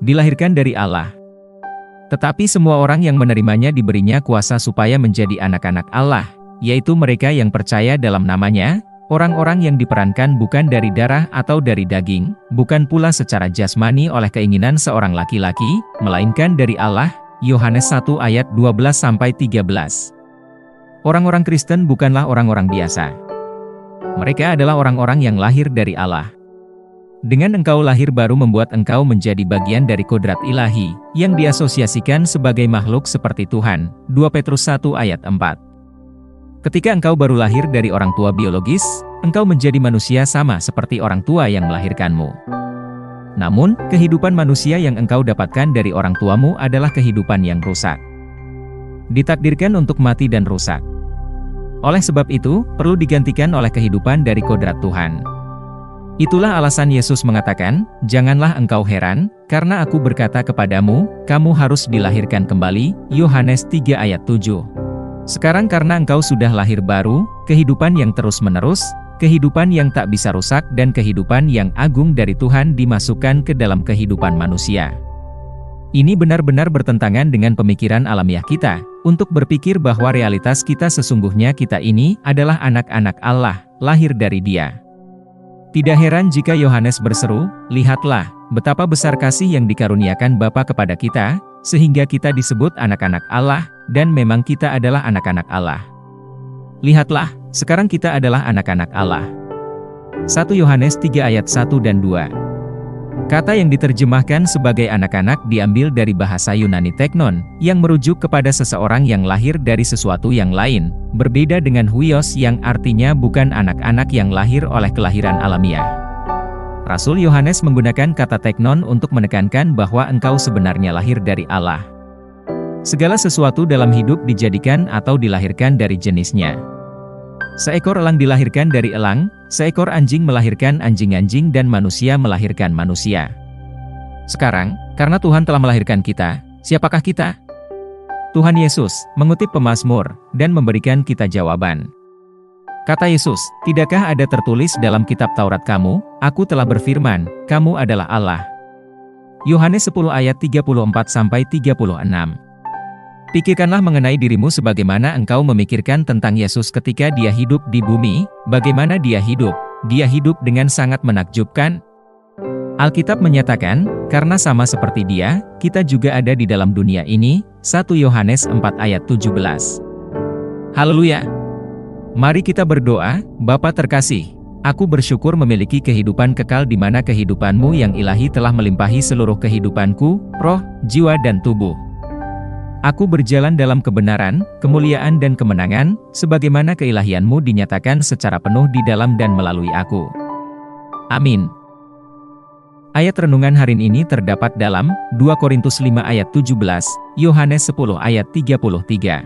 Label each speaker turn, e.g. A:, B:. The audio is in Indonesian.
A: dilahirkan dari Allah. Tetapi semua orang yang menerimanya diberinya kuasa supaya menjadi anak-anak Allah, yaitu mereka yang percaya dalam namanya, orang-orang yang diperankan bukan dari darah atau dari daging, bukan pula secara jasmani oleh keinginan seorang laki-laki, melainkan dari Allah. Yohanes 1 ayat 12-13. Orang-orang Kristen bukanlah orang-orang biasa. Mereka adalah orang-orang yang lahir dari Allah. Dengan engkau lahir baru membuat engkau menjadi bagian dari kodrat ilahi, yang diasosiasikan sebagai makhluk seperti Tuhan. 2 Petrus 1 ayat 4. Ketika engkau baru lahir dari orang tua biologis, engkau menjadi manusia sama seperti orang tua yang melahirkanmu. Namun, kehidupan manusia yang engkau dapatkan dari orang tuamu adalah kehidupan yang rusak. Ditakdirkan untuk mati dan rusak. Oleh sebab itu, perlu digantikan oleh kehidupan dari kodrat Tuhan. Itulah alasan Yesus mengatakan, "Janganlah engkau heran, karena aku berkata kepadamu, kamu harus dilahirkan kembali." Yohanes 3 ayat 7. Sekarang karena engkau sudah lahir baru, kehidupan yang terus-menerus, kehidupan yang tak bisa rusak dan kehidupan yang agung dari Tuhan dimasukkan ke dalam kehidupan manusia. Ini benar-benar bertentangan dengan pemikiran alamiah kita, untuk berpikir bahwa realitas kita sesungguhnya kita ini adalah anak-anak Allah, lahir dari Dia. Tidak heran jika Yohanes berseru, "Lihatlah, betapa besar kasih yang dikaruniakan Bapa kepada kita, sehingga kita disebut anak-anak Allah, dan memang kita adalah anak-anak Allah. Lihatlah, sekarang kita adalah anak-anak Allah." 1 Yohanes 3 ayat 1 dan 2. Kata yang diterjemahkan sebagai anak-anak diambil dari bahasa Yunani teknon, yang merujuk kepada seseorang yang lahir dari sesuatu yang lain, berbeda dengan huios yang artinya bukan anak-anak yang lahir oleh kelahiran alamiah. Rasul Yohanes menggunakan kata teknon untuk menekankan bahwa engkau sebenarnya lahir dari Allah. Segala sesuatu dalam hidup dijadikan atau dilahirkan dari jenisnya. Seekor elang dilahirkan dari elang, seekor anjing melahirkan anjing-anjing dan manusia melahirkan manusia. Sekarang, karena Tuhan telah melahirkan kita, siapakah kita? Tuhan Yesus mengutip pemazmur dan memberikan kita jawaban. Kata Yesus, "Tidakkah ada tertulis dalam kitab Taurat kamu, aku telah berfirman, kamu adalah Allah." Yohanes 10 ayat 34-36. Pikirkanlah mengenai dirimu sebagaimana engkau memikirkan tentang Yesus ketika Dia hidup di bumi, bagaimana Dia hidup dengan sangat menakjubkan. Alkitab menyatakan, karena sama seperti Dia, kita juga ada di dalam dunia ini, 1 Yohanes 4 ayat 17. Haleluya! Mari kita berdoa. Bapa terkasih, aku bersyukur memiliki kehidupan kekal di mana kehidupan-Mu yang ilahi telah melimpahi seluruh kehidupanku, roh, jiwa dan tubuh. Aku berjalan dalam kebenaran, kemuliaan dan kemenangan, sebagaimana keilahian-Mu dinyatakan secara penuh di dalam dan melalui aku. Amin. Ayat renungan hari ini terdapat dalam 2 Korintus 5 ayat 17, Yohanes 10 ayat 33.